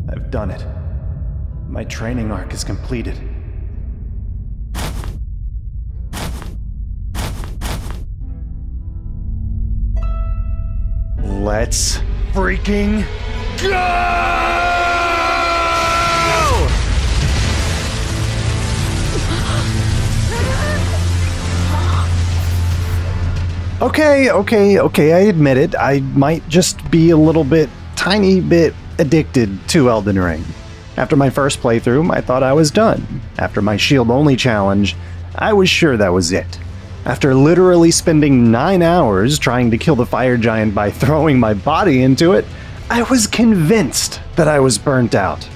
I've done it. My training arc is completed. Let's freaking go! Okay, I admit it. I might just be a tiny bit addicted to Elden Ring. After my first playthrough, I thought I was done. After my shield-only challenge, I was sure that was it. After literally spending 9 hours trying to kill the fire giant by throwing my body into it, I was convinced that I was burnt out.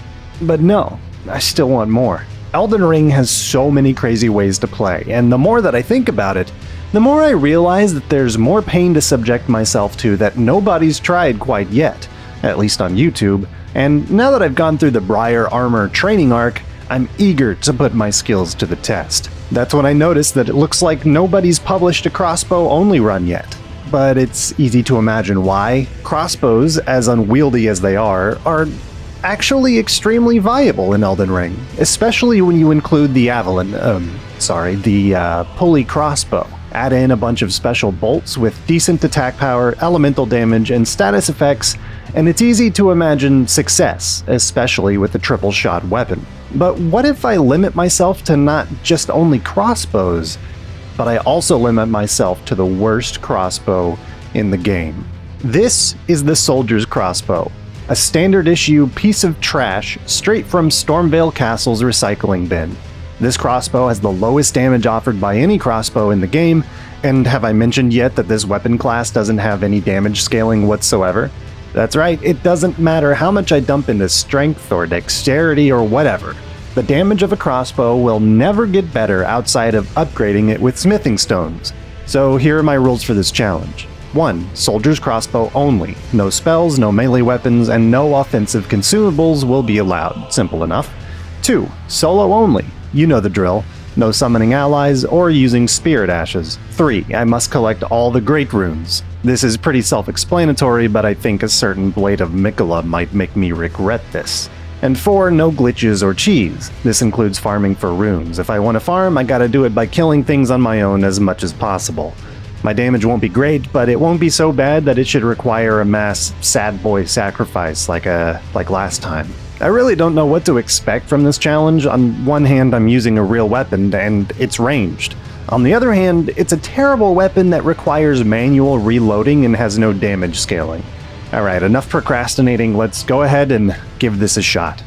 But no, I still want more. Elden Ring has so many crazy ways to play, and the more that I think about it, the more I realize that there's more pain to subject myself to that nobody's tried quite yet, at least on YouTube, and now that I've gone through the Briar Armor training arc, I'm eager to put my skills to the test. That's when I noticed that it looks like nobody's published a crossbow-only run yet. But it's easy to imagine why. Crossbows, as unwieldy as they are actually extremely viable in Elden Ring, especially when you include the pulley crossbow. Add in a bunch of special bolts with decent attack power, elemental damage, and status effects, and it's easy to imagine success, especially with the triple-shot weapon. But what if I limit myself to not just only crossbows, but I also limit myself to the worst crossbow in the game? This is the Soldier's Crossbow, a standard-issue piece of trash straight from Stormveil Castle's recycling bin. This crossbow has the lowest damage offered by any crossbow in the game, and have I mentioned yet that this weapon class doesn't have any damage scaling whatsoever? That's right, it doesn't matter how much I dump into strength or dexterity or whatever. The damage of a crossbow will never get better outside of upgrading it with smithing stones. So here are my rules for this challenge. 1. Soldier's Crossbow only. No spells, no melee weapons, and no offensive consumables will be allowed. Simple enough. 2. Solo only. You know the drill. No summoning allies or using spirit ashes. 3. I must collect all the great runes. This is pretty self-explanatory, but I think a certain Blade of Miquella might make me regret this. And 4. No glitches or cheese. This includes farming for runes. If I want to farm, I gotta do it by killing things on my own as much as possible. My damage won't be great, but it won't be so bad that it should require a mass sad boy sacrifice like last time. I really don't know what to expect from this challenge. On one hand, I'm using a real weapon, and it's ranged. On the other hand, it's a terrible weapon that requires manual reloading and has no damage scaling. Alright, enough procrastinating, let's go ahead and give this a shot.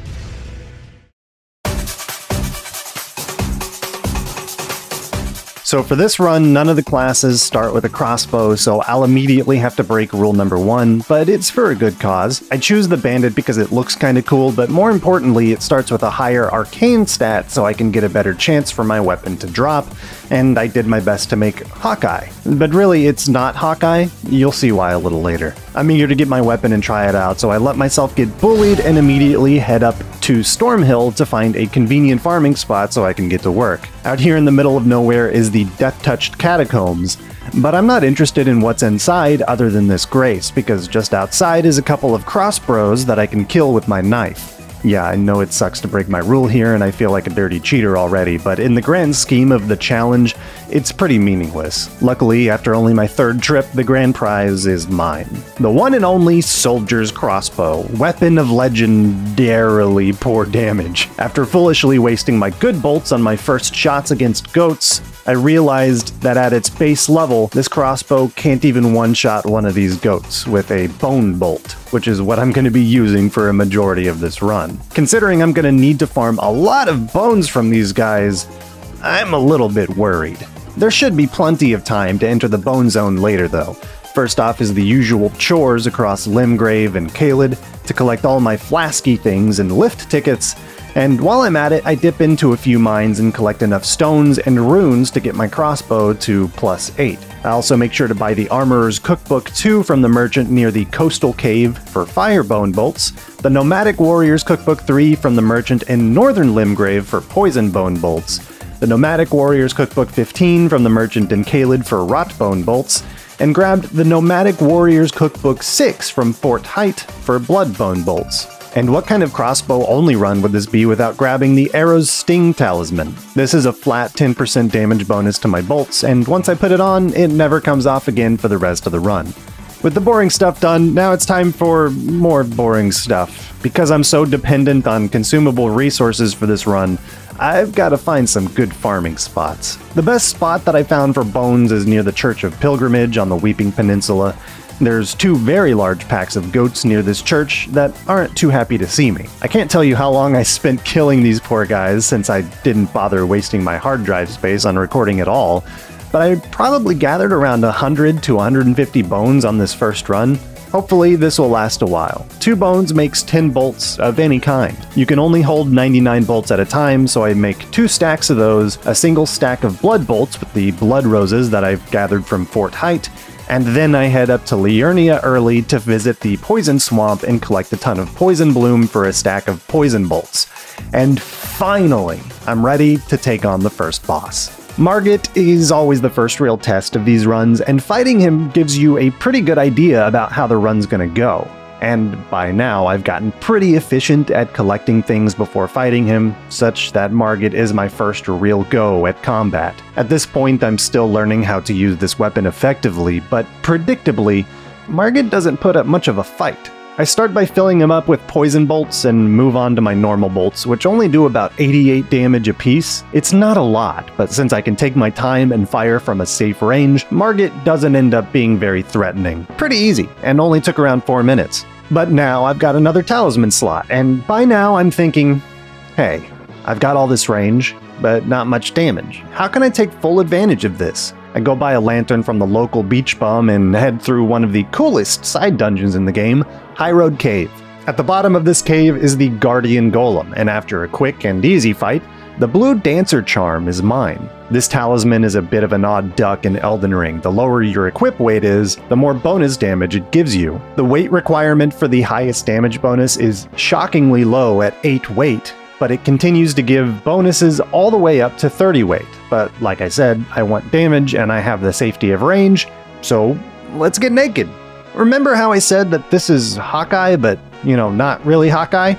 So for this run, none of the classes start with a crossbow, so I'll immediately have to break rule number 1, but it's for a good cause. I choose the bandit because it looks kinda cool, but more importantly, it starts with a higher arcane stat so I can get a better chance for my weapon to drop, and I did my best to make Hawkeye. But really, it's not Hawkeye. You'll see why a little later. I'm eager to get my weapon and try it out, so I let myself get bullied and immediately head up to Stormhill to find a convenient farming spot so I can get to work. Out here in the middle of nowhere is the Death-Touched Catacombs, but I'm not interested in what's inside other than this grace, because just outside is a couple of crossbows that I can kill with my knife. Yeah, I know it sucks to break my rule here and I feel like a dirty cheater already, but in the grand scheme of the challenge, it's pretty meaningless. Luckily, after only my 3rd trip, the grand prize is mine. The one and only Soldier's Crossbow, weapon of legendarily poor damage. After foolishly wasting my good bolts on my first shots against goats, I realized that at its base level, this crossbow can't even one-shot one of these goats with a bone bolt, which is what I'm going to be using for a majority of this run. Considering I'm going to need to farm a lot of bones from these guys, I'm a little bit worried. There should be plenty of time to enter the bone zone later though. First off is the usual chores across Limgrave and Caelid to collect all my flasky things and lift tickets, and while I'm at it, I dip into a few mines and collect enough stones and runes to get my crossbow to +8. I also make sure to buy the Armorer's Cookbook 2 from the merchant near the Coastal Cave for firebone bolts, the Nomadic Warrior's Cookbook 3 from the merchant in Northern Limgrave for poison bone bolts, the Nomadic Warrior's Cookbook 15 from the merchant in Caelid for rot bone bolts, and grabbed the Nomadic Warrior's Cookbook 6 from Fort Height for blood bone bolts. And what kind of crossbow-only run would this be without grabbing the Arrow's Sting Talisman? This is a flat 10% damage bonus to my bolts, and once I put it on, it never comes off again for the rest of the run. With the boring stuff done, now it's time for more boring stuff. Because I'm so dependent on consumable resources for this run, I've got to find some good farming spots. The best spot that I found for bones is near the Church of Pilgrimage on the Weeping Peninsula. There's 2 very large packs of goats near this church that aren't too happy to see me. I can't tell you how long I spent killing these poor guys since I didn't bother wasting my hard drive space on recording at all, but I probably gathered around 100 to 150 bones on this first run. Hopefully this will last a while. 2 bones makes 10 bolts of any kind. You can only hold 99 bolts at a time, so I make 2 stacks of those, a single stack of blood bolts with the blood roses that I've gathered from Fort Height, and then I head up to Liurnia early to visit the poison swamp and collect a ton of poison bloom for a stack of poison bolts. And finally, I'm ready to take on the first boss. Margit is always the first real test of these runs, and fighting him gives you a pretty good idea about how the run's gonna go. And by now, I've gotten pretty efficient at collecting things before fighting him, such that Margit is my first real go at combat. At this point, I'm still learning how to use this weapon effectively, but predictably, Margit doesn't put up much of a fight. I start by filling him up with poison bolts and move on to my normal bolts, which only do about 88 damage apiece. It's not a lot, but since I can take my time and fire from a safe range, Margit doesn't end up being very threatening. Pretty easy, and only took around 4 minutes. But now I've got another talisman slot, and by now I'm thinking, hey, I've got all this range, but not much damage. How can I take full advantage of this? I go buy a lantern from the local beach bum and head through one of the coolest side dungeons in the game, High Road Cave. At the bottom of this cave is the Guardian Golem, and after a quick and easy fight, the Blue Dancer Charm is mine. This talisman is a bit of an odd duck in Elden Ring. The lower your equip weight is, the more bonus damage it gives you. The weight requirement for the highest damage bonus is shockingly low at 8 weight, but it continues to give bonuses all the way up to 30 weight. But like I said, I want damage and I have the safety of range, so let's get naked. Remember how I said that this is Hawkeye, but, not really Hawkeye?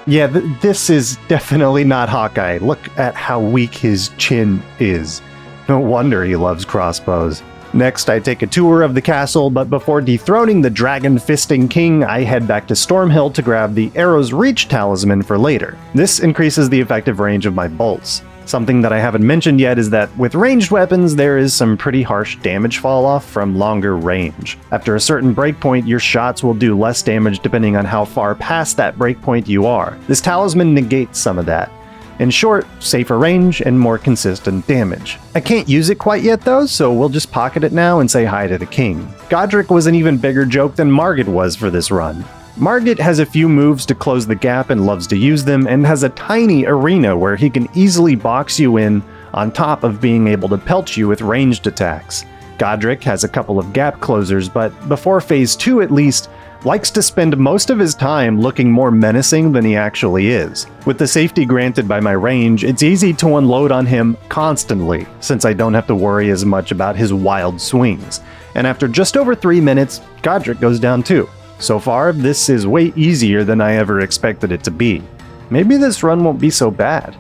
Yeah, this is definitely not Hawkeye. Look at how weak his chin is. No wonder he loves crossbows. Next, I take a tour of the castle, but before dethroning the dragon-fisting king, I head back to Stormhill to grab the Arrow's Reach talisman for later. This increases the effective range of my bolts. Something that I haven't mentioned yet is that with ranged weapons, there is some pretty harsh damage fall-off from longer range. After a certain breakpoint, your shots will do less damage depending on how far past that breakpoint you are. This talisman negates some of that. In short, safer range and more consistent damage. I can't use it quite yet though, so we'll just pocket it now and say hi to the king. Godric was an even bigger joke than Margit was for this run. Margit has a few moves to close the gap and loves to use them, and has a tiny arena where he can easily box you in on top of being able to pelt you with ranged attacks. Godric has a couple of gap closers, but before phase 2 at least, likes to spend most of his time looking more menacing than he actually is. With the safety granted by my range, it's easy to unload on him constantly, since I don't have to worry as much about his wild swings. And after just over 3 minutes, Godric goes down too. So far, this is way easier than I ever expected it to be. Maybe this run won't be so bad.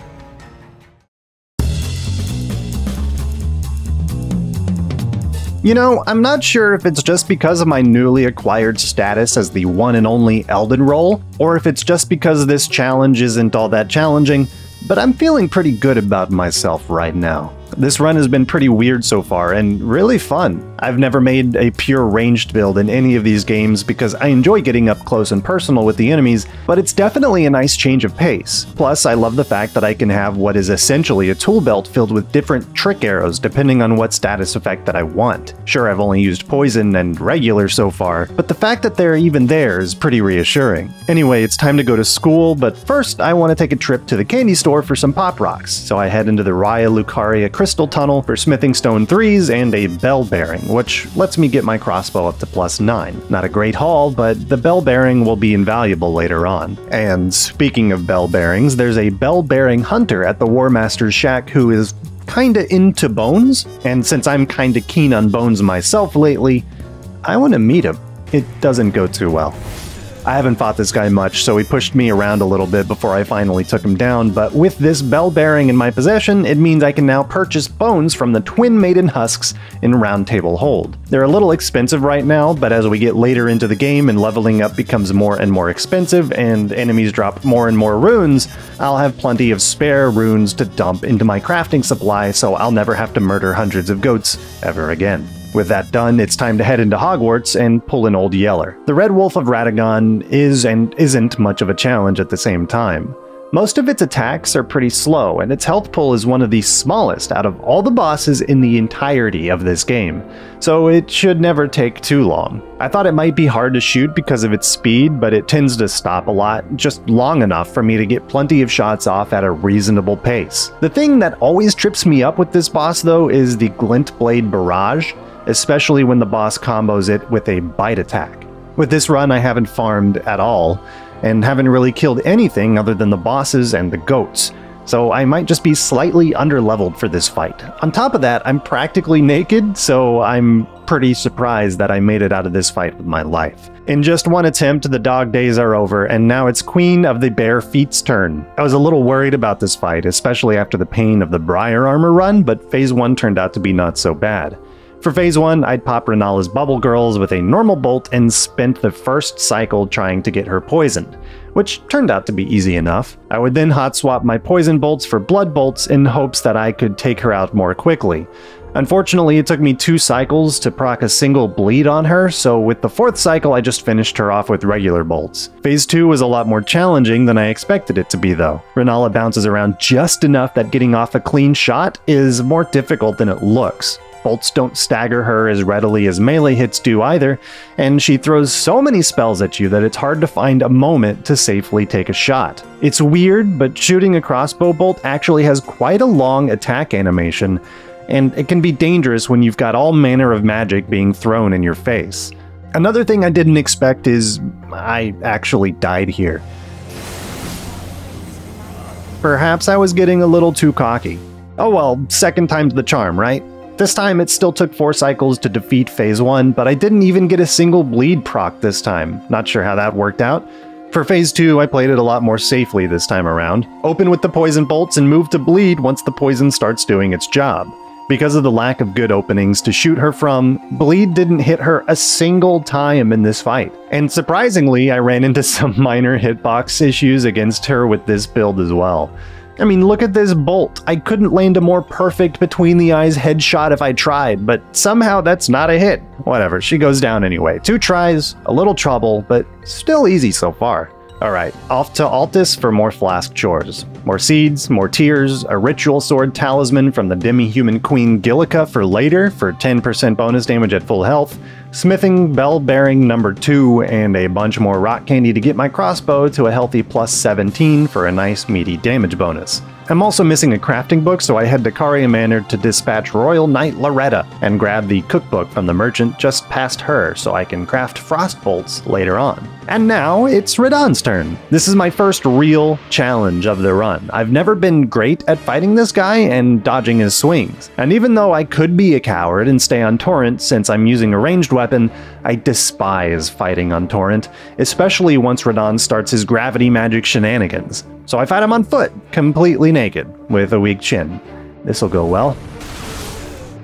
I'm not sure if it's just because of my newly acquired status as the one and only Elden Roll, or if it's just because this challenge isn't all that challenging, but I'm feeling pretty good about myself right now. This run has been pretty weird so far, and really fun. I've never made a pure ranged build in any of these games because I enjoy getting up close and personal with the enemies, but it's definitely a nice change of pace. Plus, I love the fact that I can have what is essentially a tool belt filled with different trick arrows depending on what status effect that I want. Sure, I've only used poison and regular so far, but the fact that they're even there is pretty reassuring. Anyway, it's time to go to school, but first I want to take a trip to the candy store for some Pop Rocks, so I head into the Raya Lucaria Crystal Tunnel for Smithing Stone 3s and a bell bearing, which lets me get my crossbow up to +9. Not a great haul, but the bell bearing will be invaluable later on. And speaking of bell bearings, there's a bell bearing hunter at the War Master's shack who is kinda into bones, and since I'm kinda keen on bones myself lately, I want to meet him. It doesn't go too well. I haven't fought this guy much, so he pushed me around a little bit before I finally took him down, but with this bell bearing in my possession, it means I can now purchase bones from the Twin Maiden husks in Round Table Hold. They're a little expensive right now, but as we get later into the game and leveling up becomes more and more expensive and enemies drop more and more runes, I'll have plenty of spare runes to dump into my crafting supply, so I'll never have to murder hundreds of goats ever again. With that done, it's time to head into Hogwarts and pull an Old Yeller. The Red Wolf of Radagon is and isn't much of a challenge at the same time. Most of its attacks are pretty slow, and its health pool is one of the smallest out of all the bosses in the entirety of this game, so it should never take too long. I thought it might be hard to shoot because of its speed, but it tends to stop a lot, just long enough for me to get plenty of shots off at a reasonable pace. The thing that always trips me up with this boss though is the Glint Blade Barrage, especially when the boss combos it with a bite attack. With this run I haven't farmed at all, and haven't really killed anything other than the bosses and the goats, so I might just be slightly underleveled for this fight. On top of that, I'm practically naked, so I'm pretty surprised that I made it out of this fight with my life. In just one attempt, the dog days are over, and now it's Queen of the Bare Feet's turn. I was a little worried about this fight, especially after the pain of the Briar Armor run, but Phase 1 turned out to be not so bad. For Phase 1, I'd pop Renala's Bubble Girls with a normal bolt and spent the first cycle trying to get her poisoned, which turned out to be easy enough. I would then hot swap my poison bolts for blood bolts in hopes that I could take her out more quickly. Unfortunately, it took me 2 cycles to proc a single bleed on her, so with the 4th cycle I just finished her off with regular bolts. Phase 2 was a lot more challenging than I expected it to be though. Renala bounces around just enough that getting off a clean shot is more difficult than it looks. Bolts don't stagger her as readily as melee hits do either, and she throws so many spells at you that it's hard to find a moment to safely take a shot. It's weird, but shooting a crossbow bolt actually has quite a long attack animation, and it can be dangerous when you've got all manner of magic being thrown in your face. Another thing I didn't expect is I actually died here. Perhaps I was getting a little too cocky. Oh well, second time's the charm, right? This time it still took 4 cycles to defeat Phase 1, but I didn't even get a single bleed proc this time. Not sure how that worked out. For Phase 2, I played it a lot more safely this time around. Open with the poison bolts and move to bleed once the poison starts doing its job. Because of the lack of good openings to shoot her from, bleed didn't hit her a single time in this fight. And surprisingly, I ran into some minor hitbox issues against her with this build as well. I mean, look at this bolt. I couldn't land a more perfect between the eyes headshot if I tried, but somehow that's not a hit. Whatever, she goes down anyway. 2 tries, a little trouble, but still easy so far. Alright, off to Altus for more flask chores. More seeds, more tears, a ritual sword talisman from the demi-human queen Gillica for later for 10% bonus damage at full health, smithing bell bearing number 2, and a bunch more rock candy to get my crossbow to a healthy plus 17 for a nice meaty damage bonus. I'm also missing a crafting book, so I head to Caria Manor to dispatch Royal Knight Loretta and grab the cookbook from the merchant just past her so I can craft frost bolts later on. And now it's Radagon's turn. This is my first real challenge of the run. I've never been great at fighting this guy and dodging his swings. And even though I could be a coward and stay on Torrent since I'm using a ranged weapon, I despise fighting on Torrent, especially once Radagon starts his gravity magic shenanigans. So I fight him on foot, completely naked, with a weak chin. This'll go well.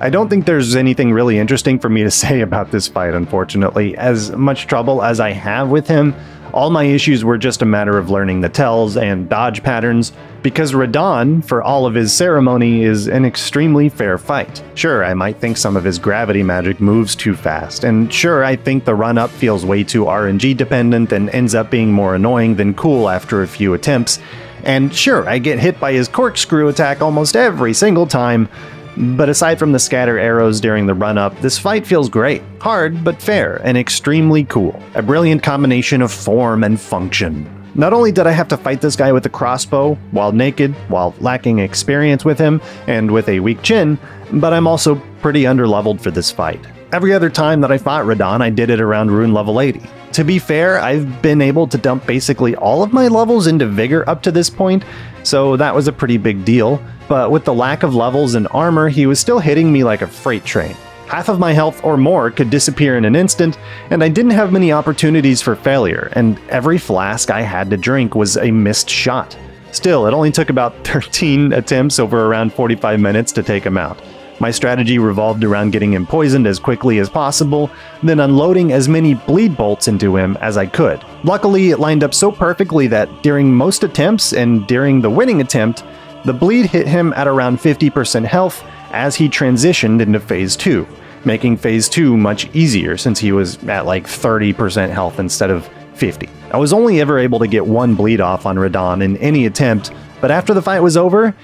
I don't think there's anything really interesting for me to say about this fight, unfortunately. As much trouble as I have with him, all my issues were just a matter of learning the tells and dodge patterns, because Radagon, for all of his ceremony, is an extremely fair fight. Sure, I might think some of his gravity magic moves too fast, and sure, I think the run-up feels way too RNG dependent and ends up being more annoying than cool after a few attempts, and sure, I get hit by his corkscrew attack almost every single time, but aside from the scatter arrows during the run-up, this fight feels great. Hard, but fair, and extremely cool. A brilliant combination of form and function. Not only did I have to fight this guy with a crossbow, while naked, while lacking experience with him, and with a weak chin, but I'm also pretty underleveled for this fight. Every other time that I fought Radagon, I did it around rune level 80. To be fair, I've been able to dump basically all of my levels into Vigor up to this point, so that was a pretty big deal, but with the lack of levels and armor, he was still hitting me like a freight train. Half of my health or more could disappear in an instant, and I didn't have many opportunities for failure, and every flask I had to drink was a missed shot. Still, it only took about 13 attempts over around 45 minutes to take him out. My strategy revolved around getting him poisoned as quickly as possible, then unloading as many bleed bolts into him as I could. Luckily, it lined up so perfectly that during most attempts and during the winning attempt, the bleed hit him at around 50% health as he transitioned into Phase 2, making Phase 2 much easier since he was at like 30% health instead of 50. I was only ever able to get one bleed off on Radahn in any attempt, but after the fight was over,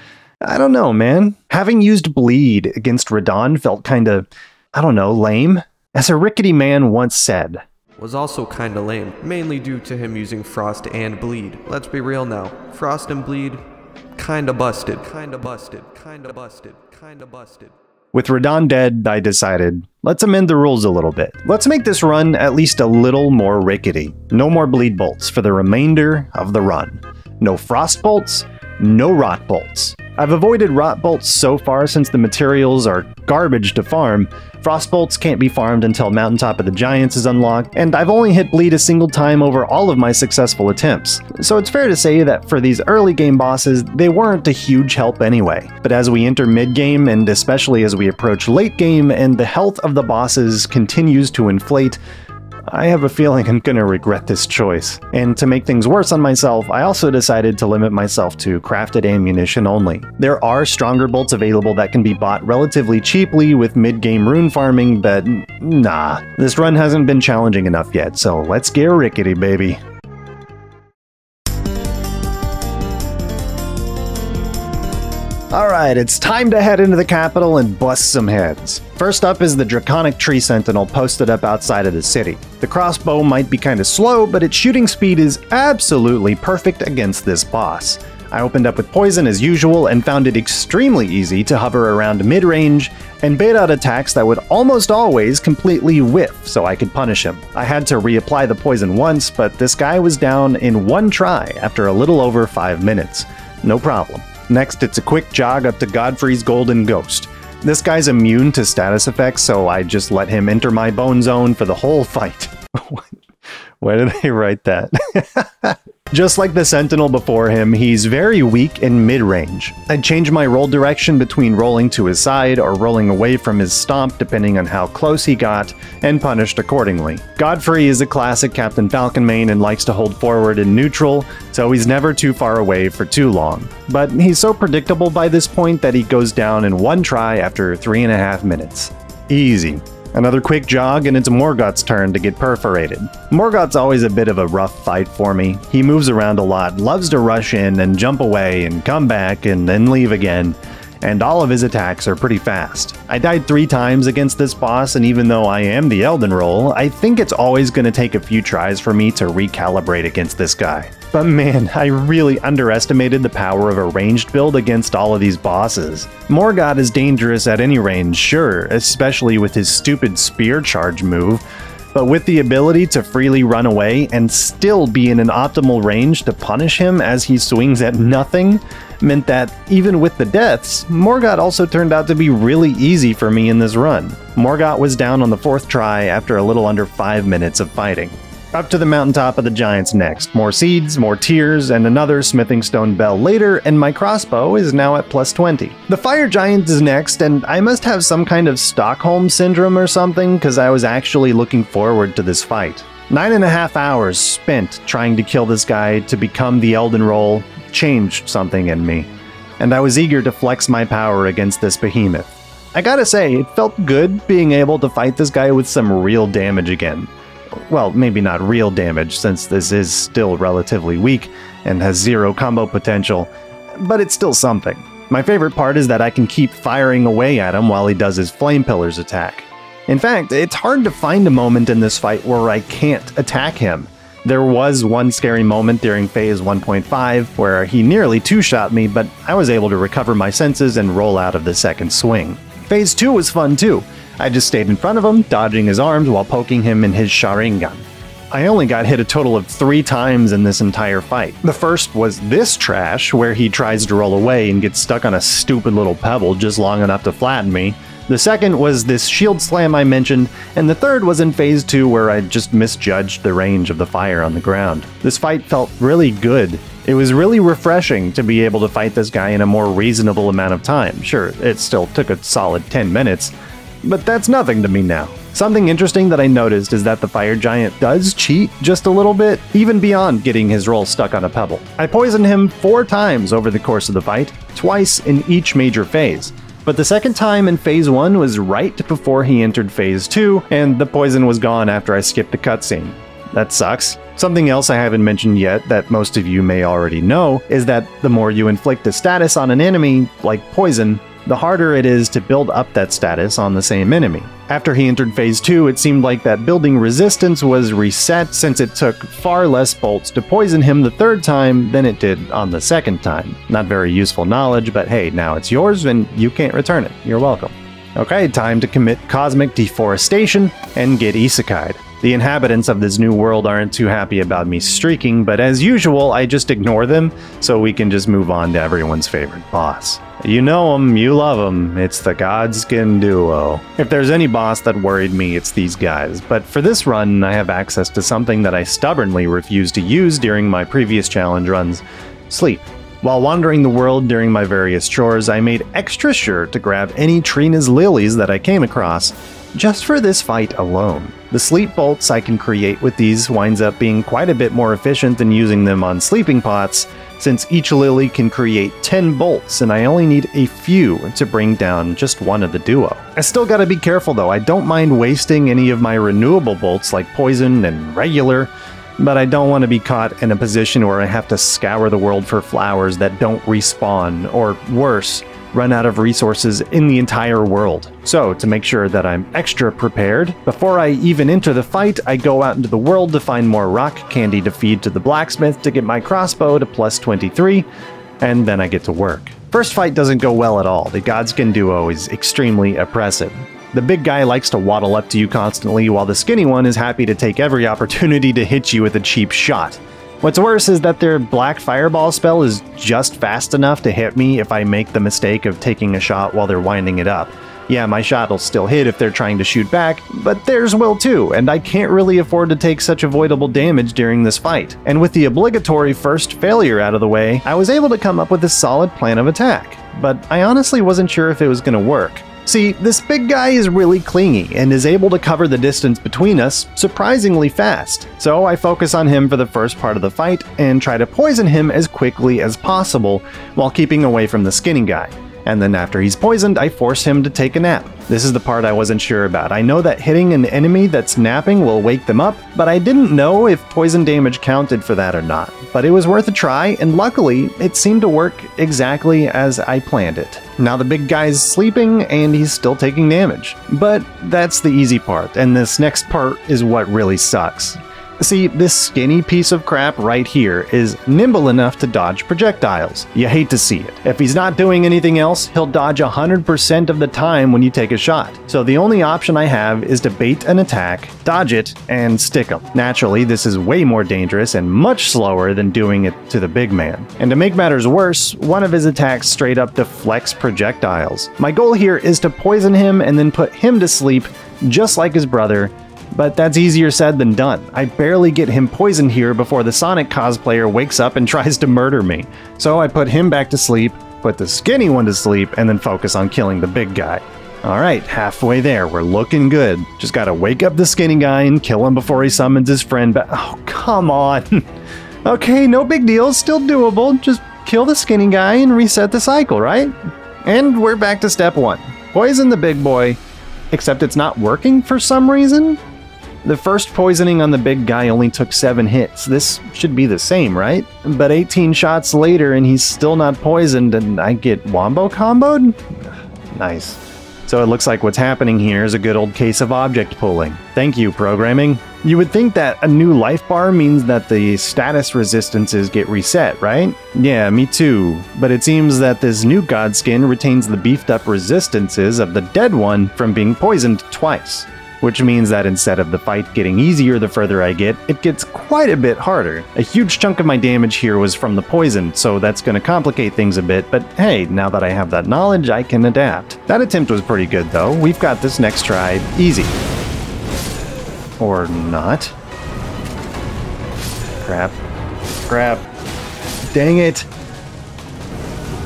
I don't know, man. Having used bleed against Radahn felt kinda, I don't know, lame. As a rickety man once said, was also kinda lame, mainly due to him using Frost and Bleed. Let's be real now. Frost and Bleed, kinda busted. With Radahn dead, I decided, let's amend the rules a little bit. Let's make this run at least a little more rickety. No more bleed bolts for the remainder of the run. No frost bolts, no rot bolts. I've avoided rot bolts so far since the materials are garbage to farm. Frost bolts can't be farmed until Mountaintop of the Giants is unlocked, and I've only hit bleed a single time over all of my successful attempts. So it's fair to say that for these early game bosses, they weren't a huge help anyway. But as we enter mid-game, and especially as we approach late game and the health of the bosses continues to inflate, I have a feeling I'm gonna regret this choice. And to make things worse on myself, I also decided to limit myself to crafted ammunition only. There are stronger bolts available that can be bought relatively cheaply with mid-game rune farming, but nah. This run hasn't been challenging enough yet, so let's get rickety, baby. Alright, it's time to head into the capital and bust some heads. First up is the Draconic Tree Sentinel posted up outside of the city. The crossbow might be kinda slow, but its shooting speed is absolutely perfect against this boss. I opened up with poison as usual and found it extremely easy to hover around mid-range and bait out attacks that would almost always completely whiff so I could punish him. I had to reapply the poison once, but this guy was down in one try after a little over 5 minutes. No problem. Next, it's a quick jog up to Godfrey's Golden Ghost. This guy's immune to status effects, so I just let him enter my bone zone for the whole fight. Why did I write that? Just like the Sentinel before him, he's very weak in mid-range. I'd change my roll direction between rolling to his side or rolling away from his stomp depending on how close he got, and punished accordingly. Godfrey is a classic Captain Falcon main and likes to hold forward in neutral, so he's never too far away for too long. But he's so predictable by this point that he goes down in one try after 3.5 minutes. Easy. Another quick jog and it's Morgoth's turn to get perforated. Morgoth's always a bit of a rough fight for me. He moves around a lot, loves to rush in and jump away and come back and then leave again, and all of his attacks are pretty fast. I died 3 times against this boss, and even though I am the Elden Roll, I think it's always going to take a few tries for me to recalibrate against this guy. But man, I really underestimated the power of a ranged build against all of these bosses. Morgoth is dangerous at any range, sure, especially with his stupid spear charge move, but with the ability to freely run away and still be in an optimal range to punish him as he swings at nothing, meant that even with the deaths, Morgoth also turned out to be really easy for me in this run. Morgoth was down on the 4th try after a little under 5 minutes of fighting. Up to the Mountaintop of the Giants next. More seeds, more tears, and another smithing stone bell later, and my crossbow is now at +20. The Fire Giant is next, and I must have some kind of Stockholm Syndrome or something, because I was actually looking forward to this fight. 9.5 hours spent trying to kill this guy to become the Elden Roll changed something in me, and I was eager to flex my power against this behemoth. I gotta say, it felt good being able to fight this guy with some real damage again. Well, maybe not real damage, since this is still relatively weak and has 0 combo potential, but it's still something. My favorite part is that I can keep firing away at him while he does his Flame Pillars attack. In fact, it's hard to find a moment in this fight where I can't attack him. There was one scary moment during phase 1.5 where he nearly 2-shot me, but I was able to recover my senses and roll out of the second swing. Phase 2 was fun too. I just stayed in front of him, dodging his arms while poking him in his Sharingan. I only got hit a total of 3 times in this entire fight. The first was this trash, where he tries to roll away and gets stuck on a stupid little pebble just long enough to flatten me. The second was this shield slam I mentioned, and the third was in Phase 2 where I just misjudged the range of the fire on the ground. This fight felt really good. It was really refreshing to be able to fight this guy in a more reasonable amount of time. Sure, it still took a solid 10 minutes, but that's nothing to me now. Something interesting that I noticed is that the fire giant does cheat just a little bit, even beyond getting his roll stuck on a pebble. I poisoned him 4 times over the course of the fight, twice in each major phase. But the second time in Phase 1 was right before he entered Phase 2, and the poison was gone after I skipped the cutscene. That sucks. Something else I haven't mentioned yet that most of you may already know is that the more you inflict a status on an enemy, like poison, the harder it is to build up that status on the same enemy. After he entered Phase 2, it seemed like that building resistance was reset since it took far less bolts to poison him the third time than it did on the second time. Not very useful knowledge, but hey, now it's yours and you can't return it. You're welcome. Okay, time to commit cosmic deforestation and get isekai'd. The inhabitants of this new world aren't too happy about me streaking, but as usual, I just ignore them so we can just move on to everyone's favorite boss. You know him, you love him, it's the Godskin duo. If there's any boss that worried me, it's these guys, but for this run, I have access to something that I stubbornly refused to use during my previous challenge runs: sleep. While wandering the world during my various chores, I made extra sure to grab any Trina's lilies that I came across, just for this fight alone. The sleep bolts I can create with these winds up being quite a bit more efficient than using them on sleeping pots, since each lily can create 10 bolts and I only need a few to bring down just one of the duo. I still gotta be careful though, I don't mind wasting any of my renewable bolts like poison and regular, but I don't want to be caught in a position where I have to scour the world for flowers that don't respawn, or worse, run out of resources in the entire world. So, to make sure that I'm extra prepared, before I even enter the fight, I go out into the world to find more rock candy to feed to the blacksmith to get my crossbow to plus 23, and then I get to work. First fight doesn't go well at all. The Godskin duo is extremely oppressive. The big guy likes to waddle up to you constantly, while the skinny one is happy to take every opportunity to hit you with a cheap shot. What's worse is that their black fireball spell is just fast enough to hit me if I make the mistake of taking a shot while they're winding it up. Yeah, my shot will still hit if they're trying to shoot back, but theirs will too, and I can't really afford to take such avoidable damage during this fight. And with the obligatory first failure out of the way, I was able to come up with a solid plan of attack, but I honestly wasn't sure if it was going to work. See, this big guy is really clingy and is able to cover the distance between us surprisingly fast, so I focus on him for the first part of the fight and try to poison him as quickly as possible while keeping away from the skinny guy. And then after he's poisoned, I force him to take a nap. This is the part I wasn't sure about. I know that hitting an enemy that's napping will wake them up, but I didn't know if poison damage counted for that or not. But it was worth a try, and luckily, it seemed to work exactly as I planned it. Now the big guy's sleeping, and he's still taking damage. But that's the easy part, and this next part is what really sucks. See, this skinny piece of crap right here is nimble enough to dodge projectiles. You hate to see it. If he's not doing anything else, he'll dodge 100% of the time when you take a shot. So the only option I have is to bait an attack, dodge it, and stick him. Naturally, this is way more dangerous and much slower than doing it to the big man. And to make matters worse, one of his attacks straight up deflects projectiles. My goal here is to poison him and then put him to sleep, just like his brother, but that's easier said than done. I barely get him poisoned here before the Sonic cosplayer wakes up and tries to murder me. So I put him back to sleep, put the skinny one to sleep, and then focus on killing the big guy. Alright, halfway there, we're looking good. Just gotta wake up the skinny guy and kill him before he summons his friend back. Oh, come on! Okay, no big deal, still doable. Just kill the skinny guy and reset the cycle, right? And we're back to step 1. Poison the big boy, except it's not working for some reason? The first poisoning on the big guy only took 7 hits. This should be the same, right? But 18 shots later and he's still not poisoned and I get wombo comboed? Nice. So it looks like what's happening here is a good old case of object pulling. Thank you, programming. You would think that a new life bar means that the status resistances get reset, right? Yeah, me too. But it seems that this new Godskin retains the beefed up resistances of the dead one from being poisoned twice. which means that instead of the fight getting easier the further I get, it gets quite a bit harder. A huge chunk of my damage here was from the poison, so that's going to complicate things a bit, but hey, now that I have that knowledge, I can adapt. That attempt was pretty good though. We've got this next try easy. Or not. Crap. Crap. Dang it.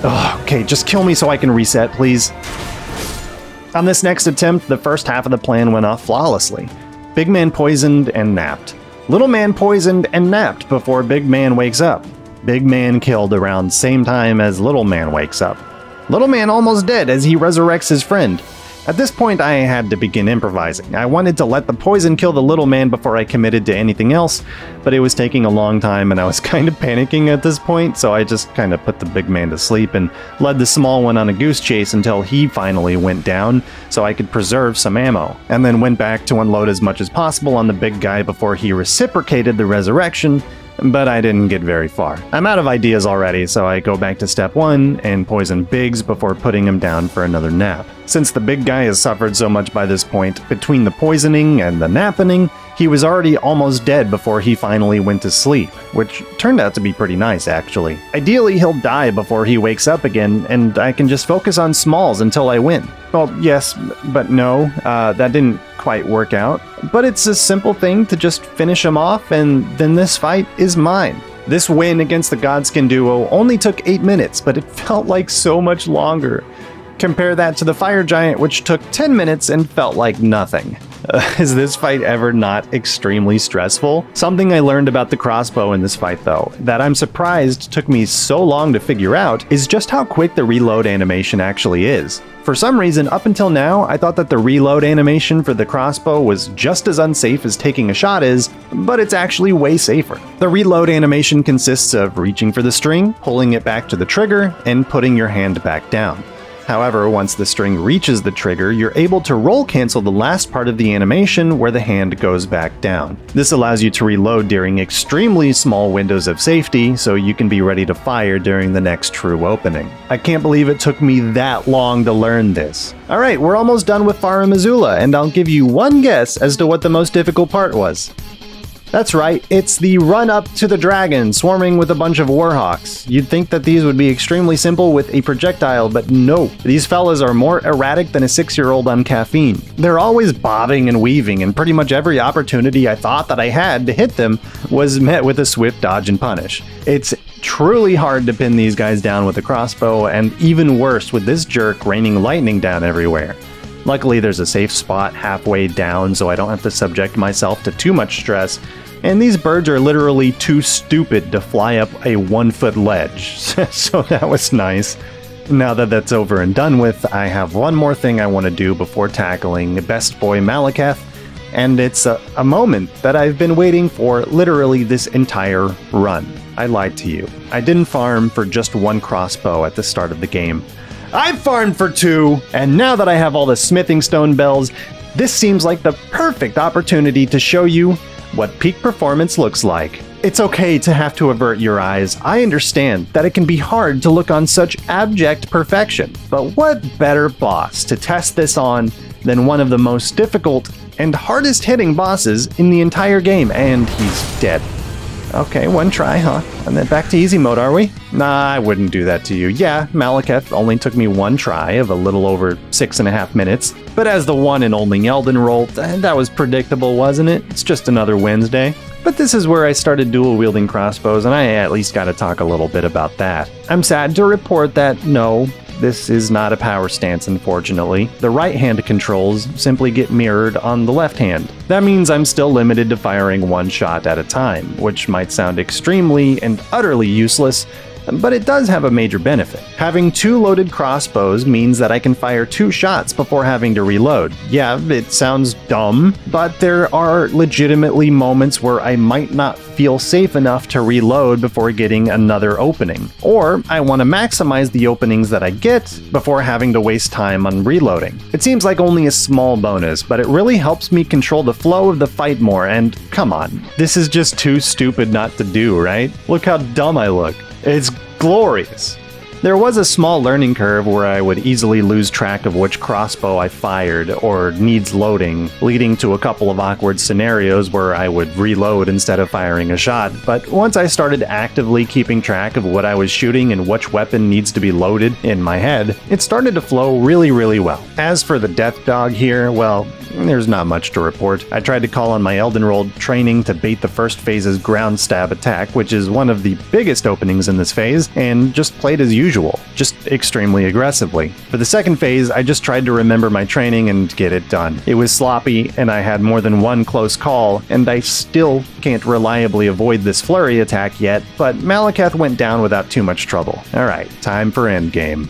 Oh, okay, just kill me so I can reset, please. On this next attempt, the first half of the plan went off flawlessly. Big Man poisoned and napped. Little Man poisoned and napped before Big Man wakes up. Big Man killed around same time as Little Man wakes up. Little Man almost dead as he resurrects his friend. At this point, I had to begin improvising. I wanted to let the poison kill the little man before I committed to anything else, but it was taking a long time and I was kind of panicking at this point, so I just kind of put the big man to sleep and led the small one on a goose chase until he finally went down so I could preserve some ammo, and then went back to unload as much as possible on the big guy before he reciprocated the resurrection, but I didn't get very far. I'm out of ideas already, so I go back to step 1 and poison Biggs before putting him down for another nap. Since the big guy has suffered so much by this point, between the poisoning and the napping, he was already almost dead before he finally went to sleep, which turned out to be pretty nice actually. Ideally, he'll die before he wakes up again, and I can just focus on Smalls until I win. Well, yes, but no, that didn't quite work out. But it's a simple thing to just finish him off, and then this fight is mine. This win against the Godskin duo only took 8 minutes, but it felt like so much longer. Compare that to the Fire Giant, which took 10 minutes and felt like nothing. Is this fight ever not extremely stressful? Something I learned about the crossbow in this fight though, that I'm surprised took me so long to figure out, is just how quick the reload animation actually is. For some reason, up until now, I thought that the reload animation for the crossbow was just as unsafe as taking a shot is, but it's actually way safer. The reload animation consists of reaching for the string, pulling it back to the trigger, and putting your hand back down. However, once the string reaches the trigger, you're able to roll cancel the last part of the animation where the hand goes back down. This allows you to reload during extremely small windows of safety, so you can be ready to fire during the next true opening. I can't believe it took me that long to learn this. Alright, we're almost done with Farum Azula, and I'll give you one guess as to what the most difficult part was. That's right, it's the run up to the dragon swarming with a bunch of warhawks. You'd think that these would be extremely simple with a projectile, but no. These fellas are more erratic than a 6-year-old on caffeine. They're always bobbing and weaving, and pretty much every opportunity I thought that I had to hit them was met with a swift dodge and punish. It's truly hard to pin these guys down with a crossbow, and even worse with this jerk raining lightning down everywhere. Luckily, there's a safe spot halfway down, so I don't have to subject myself to too much stress, and these birds are literally too stupid to fly up a 1-foot ledge, so that was nice. Now that that's over and done with, I have one more thing I want to do before tackling Best Boy Maliketh, and it's a moment that I've been waiting for literally this entire run. I lied to you. I didn't farm for just one crossbow at the start of the game. I farmed for 2, and now that I have all the smithing stone bells, this seems like the perfect opportunity to show you what peak performance looks like. It's okay to have to avert your eyes. I understand that it can be hard to look on such abject perfection, but what better boss to test this on than one of the most difficult and hardest hitting bosses in the entire game, and he's dead. Okay, one try, huh? And then back to easy mode, are we? Nah, I wouldn't do that to you. Yeah, Maliketh only took me one try of a little over 6.5 minutes, but as the one and only Elden roll, that was predictable, wasn't it? It's just another Wednesday. But this is where I started dual-wielding crossbows, and I at least gotta talk a little bit about that. I'm sad to report that, no, this is not a power stance, unfortunately. The right-hand controls simply get mirrored on the left hand. That means I'm still limited to firing one shot at a time, which might sound extremely and utterly useless, but it does have a major benefit. Having 2 loaded crossbows means that I can fire 2 shots before having to reload. Yeah, it sounds dumb, but there are legitimately moments where I might not feel safe enough to reload before getting another opening, or I want to maximize the openings that I get before having to waste time on reloading. It seems like only a small bonus, but it really helps me control the flow of the fight more, and come on, this is just too stupid not to do, right? Look how dumb I look. It's glorious. There was a small learning curve where I would easily lose track of which crossbow I fired or needs loading, leading to a couple of awkward scenarios where I would reload instead of firing a shot, but once I started actively keeping track of what I was shooting and which weapon needs to be loaded in my head, it started to flow really well. As for the death dog here, well, there's not much to report. I tried to call on my Elden Roll training to bait the first phase's ground stab attack, which is one of the biggest openings in this phase, and just played as usual, just extremely aggressively. For the second phase, I just tried to remember my training and get it done. It was sloppy, and I had more than one close call, and I still can't reliably avoid this flurry attack yet, but Maliketh went down without too much trouble. Alright, time for endgame.